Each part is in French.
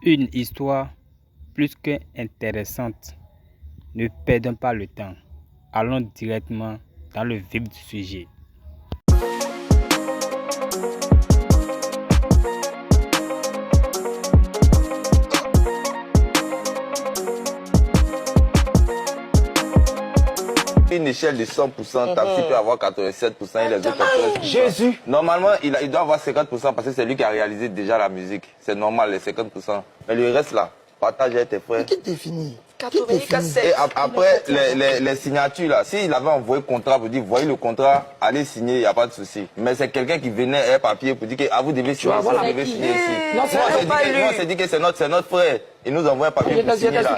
Une histoire plus qu'intéressante. Ne perdons pas le temps. Allons directement dans le vif du sujet. Une échelle de 100%, Tamsy peut avoir 87% et les autres 80%. Jésus! Normalement, il doit avoir 50% parce que c'est lui qui a réalisé déjà la musique. C'est normal, les 50%. Mais le reste là, partage avec tes frères. Qui définit? Et après, les signatures là, s'il avait envoyé contrat pour dire, voyez le contrat, allez signer, il n'y a pas de souci. Mais c'est quelqu'un qui venait un papier pour dire que vous devez signer, vous devez signer ici. Non, Moi, c'est dit que c'est notre frère. Il nous envoie un papier pour signer là.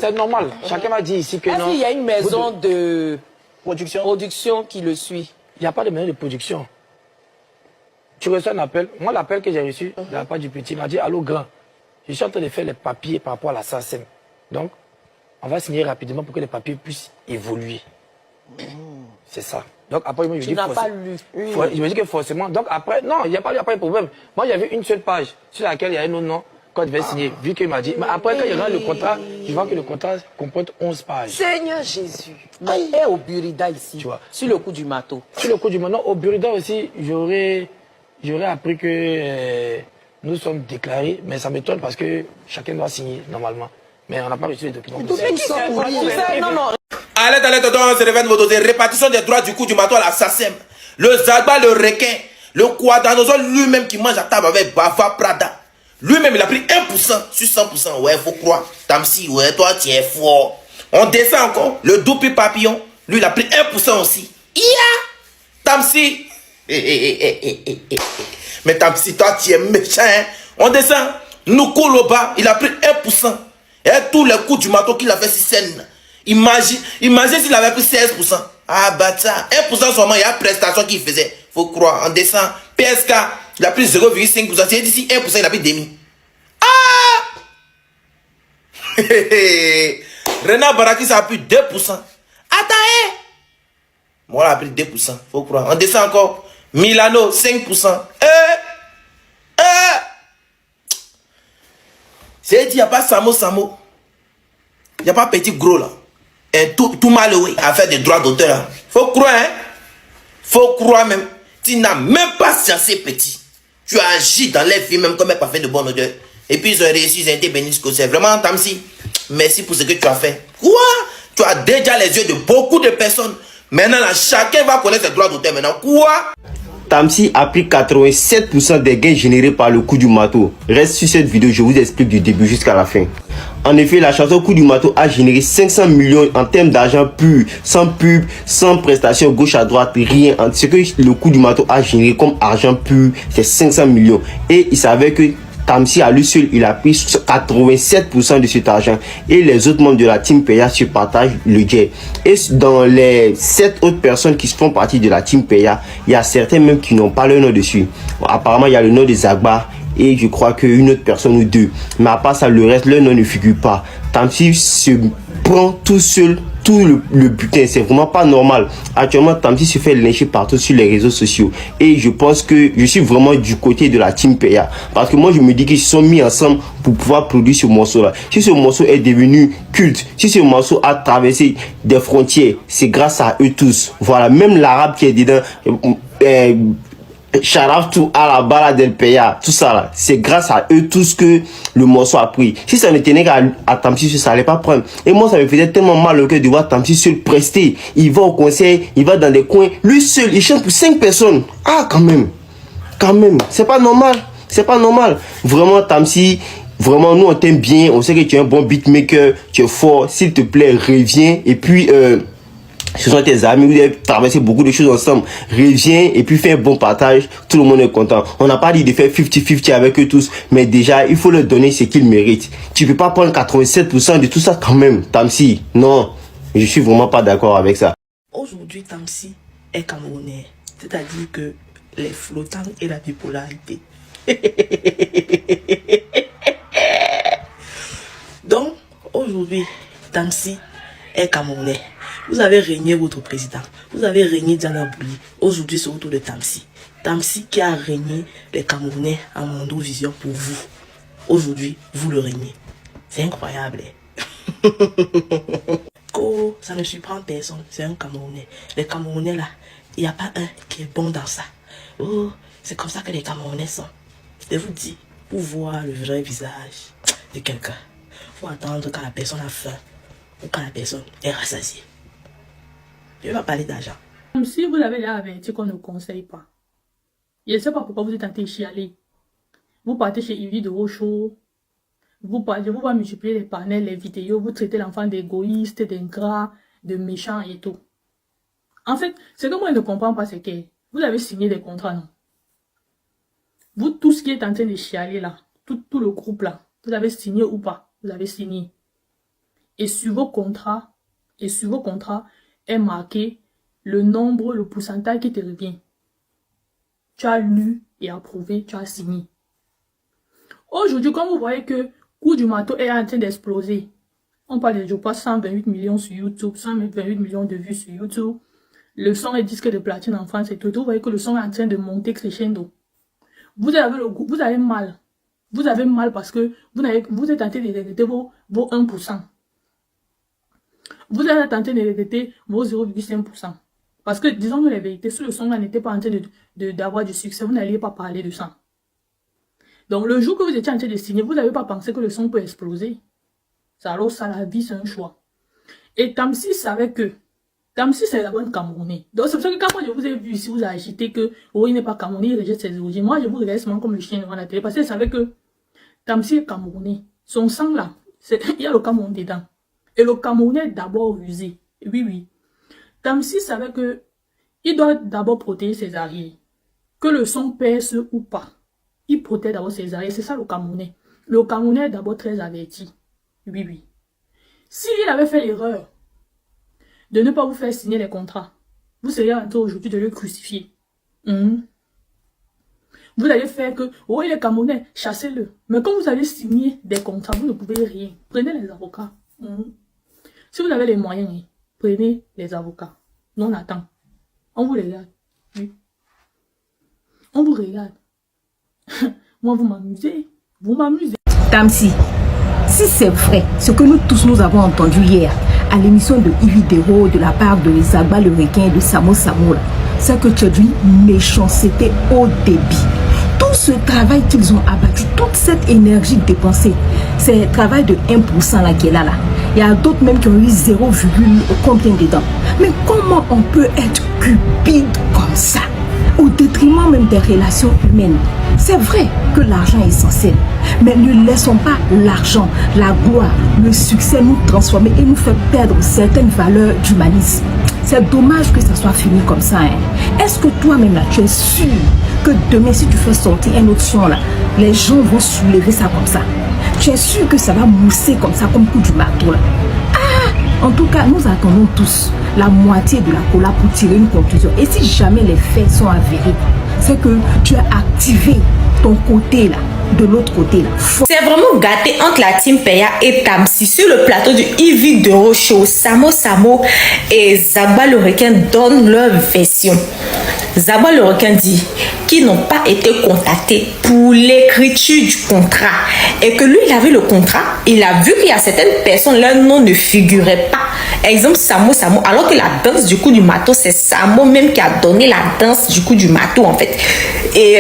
C'est normal. Chacun m'a dit ici que non. Est-ce qu'il y a une maison de production qui le suit? Il n'y a pas de maison de production. Tu reçois un appel. Moi, l'appel que j'ai reçu de la part du petit m'a dit, allô grand, je suis en train de faire les papiers par rapport à la SACEM. Donc, on va signer rapidement pour que les papiers puissent évoluer. C'est ça. Donc après, il me dit il me dit que forcément. Donc après, non, il n'y a pas de problème. Moi, il y avait une seule page sur laquelle il y avait nos noms qu'on devait signer, vu qu'il m'a dit. Mais après, quand il regarde le contrat, je vois que le contrat comporte 11 pages. Seigneur Jésus. Et au Burida ici, tu vois, sur le coup du marteau. Sur le coup du marteau, au Burida aussi, j'aurais appris que nous sommes déclarés, mais ça m'étonne parce que chacun doit signer normalement. Mais on n'a pas reçu les documents. Allez, on se réveille vos dossiers. Répartition des droits du coup du marteau à la SACEM. Le Zagba, le requin, le Kouadanozol lui-même qui mange à table avec Bafa Prada. Lui-même, il a pris 1% sur 100%. Ouais, faut croire. Tamsy, ouais, toi, tu es fort. On descend encore. Le Doupi Papillon, lui, il a pris 1% aussi. Tamsy. Mais Tamsy, toi, tu es méchant. Hein? On descend. Nukoloba, il a pris 1%. Et tous les coups du marteau qu'il a fait sur scène. Imagine s'il avait pris 16%. Ah, bah ça. 1% seulement, il y a prestation qu'il faisait. Faut croire. En descend. PSK, il a pris 0,5%. C'est d'ici 1%, il a pris demi. Ah! Renard Baraki, ça a pris 2%. Attends, moi, il a pris 2%. Faut croire. On descend encore. Milano, 5%. C'est dit, il n'y a pas Samo. Il n'y a pas petit gros là. Et tout mal à faire des droits d'auteur. Hein. Faut croire, hein. Faut croire même. Tu n'as même pas censé petit. Tu agis dans les films même comme un parfait de bonne odeur. Et puis ils ont réussi, ils ont été bénis. C'est vraiment Tamsy. Merci pour ce que tu as fait. Quoi? Tu as déjà les yeux de beaucoup de personnes. Maintenant, là, chacun va connaître ses droits d'auteur. Maintenant, quoi? Tamsy a pris 87% des gains générés par le coup du marteau. Reste sur cette vidéo, je vous explique du début jusqu'à la fin. En effet, la chanson Coup du marteau a généré 500 millions en termes d'argent pur, sans pub, sans prestation gauche à droite, rien. Ce que le coup du marteau a généré comme argent pur, c'est 500 millions. Et il savait que Tamsy à lui seul, il a pris 87% de cet argent. Et les autres membres de la team Peya se partagent le jet. Et dans les 7 autres personnes qui font partie de la team Peya, il y a certains même qui n'ont pas le nom dessus. Bon, apparemment, il y a le nom de Zagba et je crois qu'une autre personne ou deux. Mais à part ça, le reste, leur nom ne figure pas. Tamsy se prend tout seul tout le butin. C'est vraiment pas normal. Actuellement, Tamsy se fait lyncher partout sur les réseaux sociaux. Et je pense que je suis vraiment du côté de la team Peya. Parce que moi, je me dis qu'ils se sont mis ensemble pour pouvoir produire ce morceau-là. Si ce morceau est devenu culte, si ce morceau a traversé des frontières, c'est grâce à eux tous. Voilà, même l'arabe qui est dedans... shout out to Alabala del Peya, tout ça là, c'est grâce à eux tous que le morceau a pris. Si ça ne tenait qu'à Tamsy, ça allait pas prendre. Et moi, ça me faisait tellement mal au cœur de voir Tamsy seul prester. Il va au concert, il va dans des coins, lui seul, il chante pour 5 personnes. Ah, quand même, c'est pas normal, Vraiment, Tamsy, vraiment, nous on t'aime bien, on sait que tu es un bon beatmaker, tu es fort. S'il te plaît, reviens et puis ce sont tes amis, vous avez traversé beaucoup de choses ensemble. Reviens et puis fais un bon partage. Tout le monde est content. On n'a pas dit de faire 50-50 avec eux tous. Mais déjà, il faut leur donner ce qu'ils méritent. Tu peux pas prendre 87% de tout ça quand même, Tamsy. Non, je suis vraiment pas d'accord avec ça. Aujourd'hui, Tamsy est camerounais. C'est-à-dire que les flottants et la bipolarité. Donc, aujourd'hui, Tamsy est camerounais. Vous avez régné votre président. Vous avez régné Diana Bouli. Aujourd'hui, c'est au tour de Tamsy. Tamsy qui a régné les Camerounais à Mondo Vision pour vous. Aujourd'hui, vous le régnez. C'est incroyable. Oh, ça ne surprend personne. C'est un Camerounais. Les Camerounais là, il n'y a pas un qui est bon dans ça. Oh, c'est comme ça que les Camerounais sont. Je vous dis, pour voir le vrai visage de quelqu'un, il faut attendre quand la personne a faim ou quand la personne est rassasiée. Je ne vais pas parler d'argent. Comme si vous avez déjà averti qu'on ne conseille pas. Je ne sais pas pourquoi vous êtes en train de chialer. Vous partez chez Yves de Rochaud. Vous va multiplier les panels, les vidéos. Vous traitez l'enfant d'égoïste, d'ingrat, de méchant et tout. En fait, ce que moi je ne comprends pas, c'est que vous avez signé des contrats, non? Vous, tout ce qui est en train de chialer là, tout le groupe là, vous avez signé ou pas? Vous avez signé. Et sur vos contrats, est marqué le nombre, le pourcentage qui te revient. Tu as lu et approuvé, tu as signé. Aujourd'hui, quand vous voyez que Coup du Marteau est en train d'exploser, on parle de, je crois, 128 millions sur YouTube, 128 millions de vues sur YouTube, le son est disque de platine en France et tout, vous voyez que le son est en train de monter crescendo. Vous avez mal. Vous avez mal parce que vous êtes en train de regretter vos 1%. Vous êtes en train de regretter vos 0,5%. Parce que, disons-nous la vérité, si le son n'était pas en train d'avoir du succès, vous n'alliez pas parler de ça. Donc, le jour que vous étiez en train de signer, vous n'avez pas pensé que le son peut exploser. Alors, ça, la vie, c'est un choix. Et Tamsi savait que, Tamsi, c'est la bonne Camerounais. Donc, c'est pour ça que quand moi, je vous ai vu ici, vous avez agité que, oh, il n'est pas Camerounais, il rejette ses origines. Moi, je vous regarde seulement comme le chien devant la télé. Parce que je savais que Tamsi est Camerounais. Son sang, là, il y a le Cameroun dedans. Et le Camerounais est d'abord rusé. Oui, oui. Tamsi savait que, il doit d'abord protéger ses arrières. Que le son perce ou pas. Il protège d'abord ses arrières. C'est ça le Camerounais. Le Camerounais est d'abord très averti. Oui, oui. S'il avait fait l'erreur de ne pas vous faire signer les contrats, vous seriez en train aujourd'hui de le crucifier. Vous allez faire que, oh, il est Camerounais, chassez-le. Mais quand vous allez signer des contrats, vous ne pouvez rien. Prenez les avocats. Si vous avez les moyens, prenez les avocats. Nous, on attend. On vous regarde. Oui. On vous regarde. Moi, vous m'amusez. Vous m'amusez. Tamsi, si c'est vrai, ce que nous tous nous avons entendu hier à l'émission de Yves Dero de la part de Zagba le requin et de Samo Samo, c'est que tu as d'une méchanceté au débit. Tout ce travail qu'ils ont abattu, toute cette énergie dépensée, c'est le travail de 1% là qui est là. Il y a d'autres même qui ont eu 0, combien dedans. Mais comment on peut être cupide comme ça, au détriment même des relations humaines? C'est vrai que l'argent est essentiel, mais ne laissons pas l'argent, la gloire, le succès nous transformer et nous faire perdre certaines valeurs d'humanisme. C'est dommage que ça soit fini comme ça. Est-ce que toi-même là, tu es sûr que demain, si tu fais sortir un autre son là, les gens vont soulever ça comme ça? Tu es sûr que ça va mousser comme ça, comme coup du marteau là? En tout cas, nous attendons tous la moitié de la cola pour tirer une conclusion. Et si jamais les faits sont avérés, c'est que tu as activé ton côté là, de l'autre côté là. C'est vraiment gâté entre la team Peya et Tamsi sur le plateau du Yves Dero Show. Samo Samo et Zagba le requin donnent leur version. Zagba le requin dit qu'ils n'ont pas été contactés pour l'écriture du contrat et que lui il avait le contrat, il a vu qu'il y a certaines personnes, leur nom ne figurait pas. Exemple Samo Samo, alors que la danse du coup du marteau, c'est Samo même qui a donné la danse du coup du marteau en fait. Et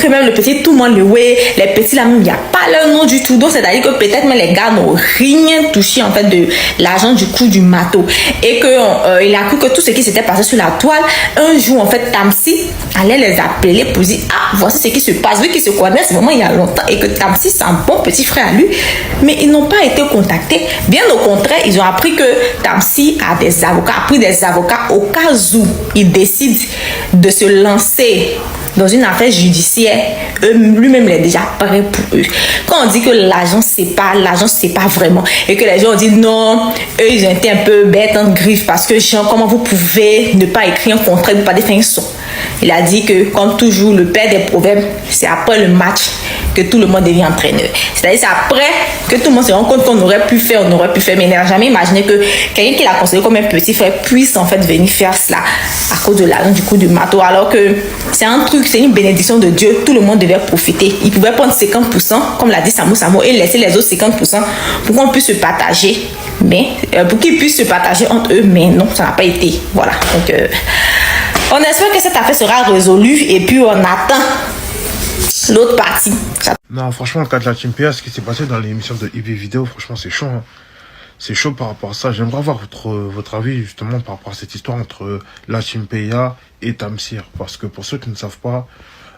que même le petit, tout le monde le ouais, les petits là même, il n'y a pas leur nom du tout. Donc c'est-à-dire que peut-être même les gars n'ont rien touché en fait de l'argent du coup du marteau. Et que il a cru que tout ce qui s'était passé sur la toile, un jour en fait Tamsi allait les appeler pour dire ah voici ce qui se passe, vu qu'ils se connaissent vraiment il y a longtemps et que Tamsi c'est un bon petit frère à lui. Mais ils n'ont pas été contactés. Bien au contraire, ils ont appris que Tamsi a des avocats, a pris des avocats au cas où il décide de se lancer dans une affaire judiciaire, lui-même il est déjà prêt pour eux. Quand on dit que l'argent c'est pas vraiment, et que les gens ont dit non, eux ils ont été un peu bêtes en griffe parce que genre comment vous pouvez ne pas écrire un contrat, ne pas définir un son. Il a dit que comme toujours le père des problèmes, c'est après le match que tout le monde devient entraîneur. C'est-à-dire c'est après que tout le monde se rend compte qu'on aurait pu faire, mais il n'a jamais imaginé que quelqu'un qui l'a considéré comme un petit frère puisse en fait venir faire cela à cause de l'argent du coup du marteau, alors que c'est un truc, c'est une bénédiction de Dieu, tout le monde devait profiter. Il pouvait prendre 50%, comme l'a dit Samo Samo, et laisser les autres 50% pour qu'on puisse se partager, mais pour qu'ils puissent se partager entre eux, mais non, ça n'a pas été. Voilà, donc on espère que cette affaire sera résolue et puis on attend l'autre partie. Non, franchement, le cas de la Team PA, ce qui s'est passé dans l'émission de IV Vidéo, franchement, c'est chaud. Hein. C'est chaud par rapport à ça. J'aimerais avoir votre avis, justement, par rapport à cette histoire entre la Team PA et Tamsir. Parce que pour ceux qui ne savent pas,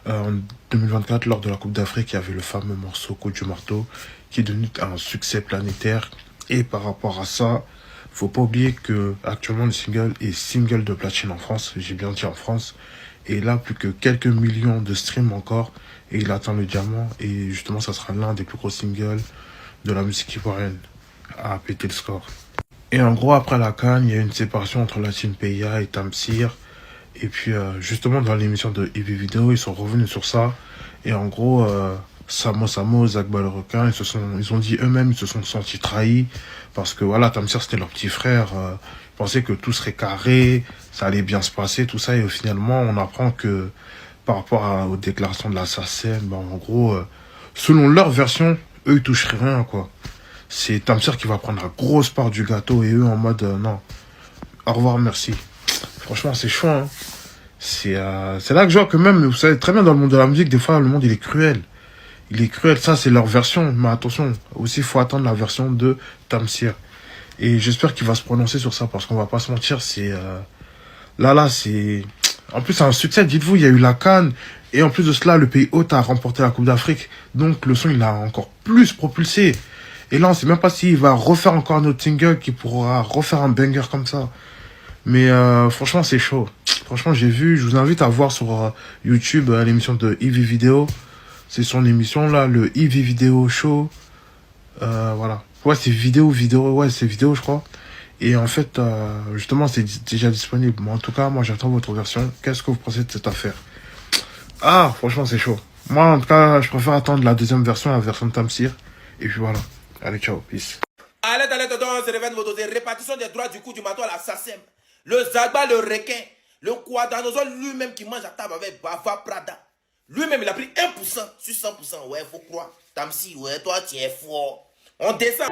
en 2024, lors de la Coupe d'Afrique, il y avait le fameux morceau Coup du marteau qui est devenu un succès planétaire. Et par rapport à ça, faut pas oublier que actuellement le single est single de platine en France. J'ai bien dit en France. Et là, plus que quelques millions de streams encore. Et il atteint le diamant. Et justement, ça sera l'un des plus gros singles de la musique ivoirienne à péter le score. Et en gros, après la CAN, il y a une séparation entre la Team PA et Tamsir. Et puis, justement, dans l'émission de IV Vidéo, ils sont revenus sur ça. Et en gros, Samo Samo, Zagba le requin, ils ont dit eux-mêmes, ils se sont sentis trahis. Parce que voilà, Tamsir, c'était leur petit frère. Ils pensaient que tout serait carré, ça allait bien se passer, tout ça. Et finalement, on apprend que par rapport aux déclarations de l'assassin, ben, en gros, selon leur version, eux, ils toucheraient rien, quoi. C'est Tamsir qui va prendre la grosse part du gâteau et eux en mode non, au revoir, merci. Franchement, c'est chaud, hein. C'est là que je vois que même, vous savez très bien, dans le monde de la musique, des fois, le monde, il est cruel. Il est cruel, ça, c'est leur version. Mais attention, aussi, il faut attendre la version de Tamsir. Et j'espère qu'il va se prononcer sur ça, parce qu'on va pas se mentir, c'est... Là, c'est... En plus, c'est un succès, dites-vous, il y a eu la CAN, et en plus de cela, le pays hôte a remporté la Coupe d'Afrique. Donc, le son, il a encore plus propulsé. Et là, on sait même pas s'il va refaire encore un autre single qui pourra refaire un banger comme ça. Mais franchement, c'est chaud. Franchement, j'ai vu, je vous invite à voir sur YouTube l'émission de IV Vidéo. C'est son émission, là, le IV Vidéo Show. Voilà. Ouais, c'est vidéo, ouais, c'est vidéo, je crois. Et en fait, justement, c'est déjà disponible. Mais en tout cas, moi, j'attends votre version. Qu'est-ce que vous pensez de cette affaire? Ah, franchement, c'est chaud. Moi, en tout cas, je préfère attendre la deuxième version, la version de Tamsir. Et puis voilà. Allez, ciao, peace. Allez, on se réveille de vos dossiers. Répartition des droits du coup du marteau à l'assassin. Le Zagba, le requin. Le Quadranosol lui-même qui mange à table avec Bava Prada. Lui-même, il a pris 1% sur 100%. Ouais, faut croire. Tamsir, ouais, toi, tu es fort. On descend.